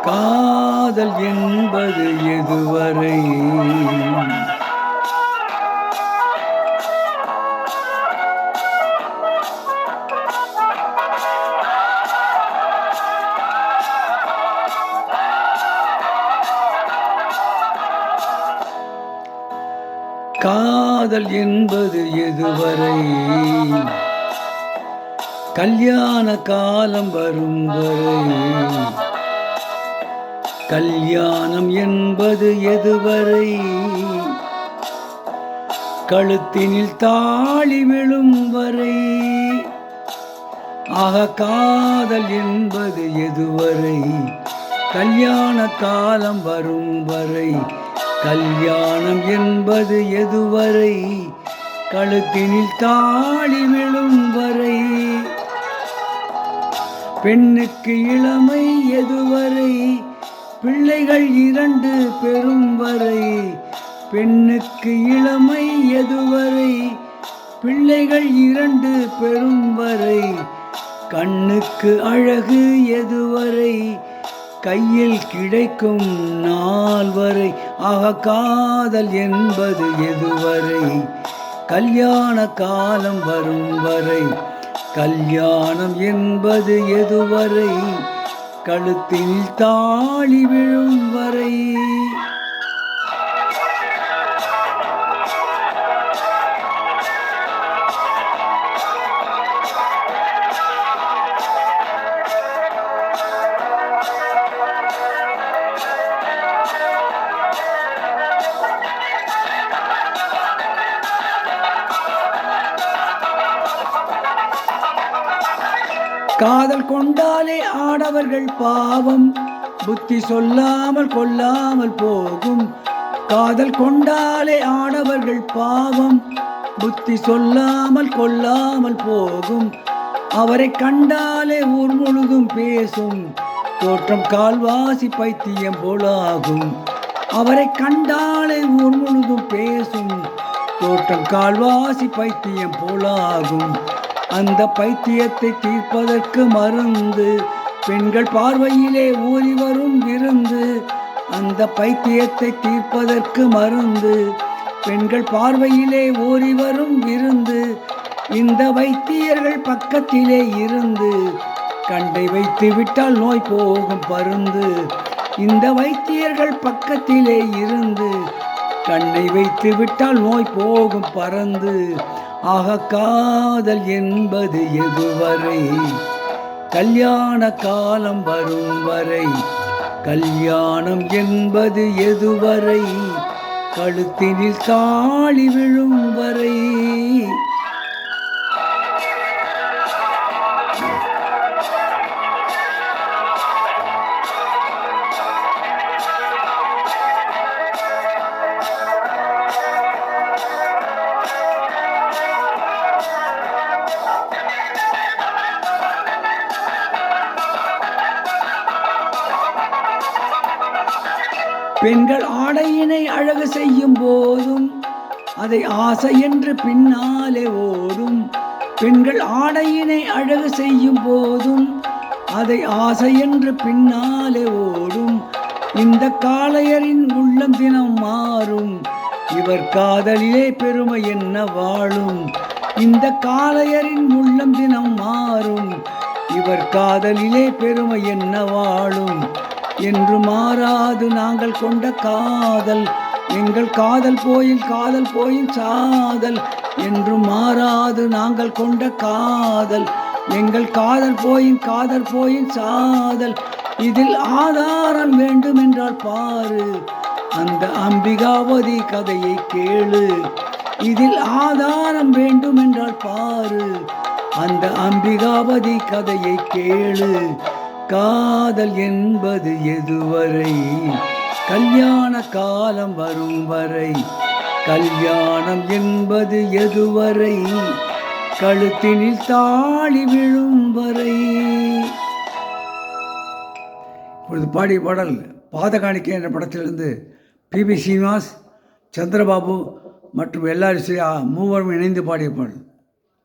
காதல் என்பது எதுவரை? காதல் என்பது எதுவரை? கல்யாண காலம் வரும் வரை. கல்யாணம் என்பது எதுவரை? கழுத்தினில் தாலி விழும் வரை. ஆக காதல் என்பது எதுவரை? கல்யாண காலம் வரும் வரை. கல்யாணம் என்பது எதுவரை? கழுத்தினில் தாலி விழும் வரை. பெண்ணுக்கு இளமை எதுவரை? பிள்ளைகள் 2 பெறும் வரை. பெண்ணுக்கு இளமை எதுவரை? பிள்ளைகள் 2 பெறும் வரை. கண்ணுக்கு அழகு எதுவரை? கையில் கிடைக்கும் நாள் வரை. ஆக காதல் என்பது எதுவரை? கல்யாண காலம் வரும் வரை. கல்யாணம் என்பது எதுவரை? கழுத்தில் தாலி விழும் வரை. காதல் கொண்டாலே ஆடவர்கள் பாவம், புத்தி சொல்லாமல் கொல்லாமல் போகும். காதல் கொண்டாலே ஆடவர்கள் பாவம், புத்தி சொல்லாமல் கொல்லாமல் போகும். அவரை கண்டாலே ஊர் முழுதும் பேசும், தோற்றம் கால்வாசி பைத்தியம் போலாகும். அவரை கண்டாலே ஊர் முழுதும் பேசும், தோற்றம் கால்வாசி பைத்தியம் போலாகும். அந்த பைத்தியத்தை தீர்ப்பதற்கு மருந்து, பெண்கள் பார்வையிலே ஊறி வரும் விருந்து. அந்த பைத்தியத்தை தீர்ப்பதற்கு மருந்து, பெண்கள் பார்வையிலே ஊறி வரும் விருந்து. இந்த வைத்தியர்கள் பக்கத்திலே இருந்து கண்டை வைத்து விட்டால் நோய் போகும் பருந்து. இந்த வைத்தியர்கள் பக்கத்திலே இருந்து கண்ணை வைத்து விட்டால் நோய் போகும் பறந்து. ஆக காதல் என்பது எதுவரை? கல்யாண காலம் வரும் வரை. கல்யாணம் என்பது எதுவரை? கழுத்தினில் தாலி விழும் வரை. பெண்கள் ஆடையினை அழகு செய்யும் போதும் அதை ஆசை என்று பின்னாலே ஓடும். பெண்கள் ஆடையினை அழகு செய்யும் போதும் அதை ஆசை என்று பின்னாலே ஓடும். இந்த காளையரின் உள்ளம் தினம் மாறும், இவர் காதலிலே பெருமை என்ன வாழும். இந்த காளையரின் உள்ளம் தினம் மாறும், இவர் காதலிலே பெருமை என்ன வாழும். என்று மாறாது நாங்கள் கொண்ட காதல், எங்கள் காதல் போயில் சாதல். என்று மாறாது நாங்கள் கொண்ட காதல், எங்கள் காதல் போயில் சாதல். இதில் ஆதாரம் வேண்டும் என்றால் பாரு, அந்த அம்பிகாவதி கதையை கேளு. இதில் ஆதாரம் வேண்டும் என்றால் பாரு, அந்த அம்பிகாவதி கதையை கேளு. காதல் என்பது எதுவரை? கல்யாண காலம் வரும் வரை. கல்யாணம் என்பது எதுவரை? கழுத்தினில் தாலி விழும் வரை. இப்பொழுது பாடிய பாடல் பாதகாணிக்கை என்ற படத்திலிருந்து பி.பி. ஸ்ரீனிவாஸ், சந்திரபாபு மற்றும் எல்லாரும் மூவரும் இணைந்து பாடிய பாடல்.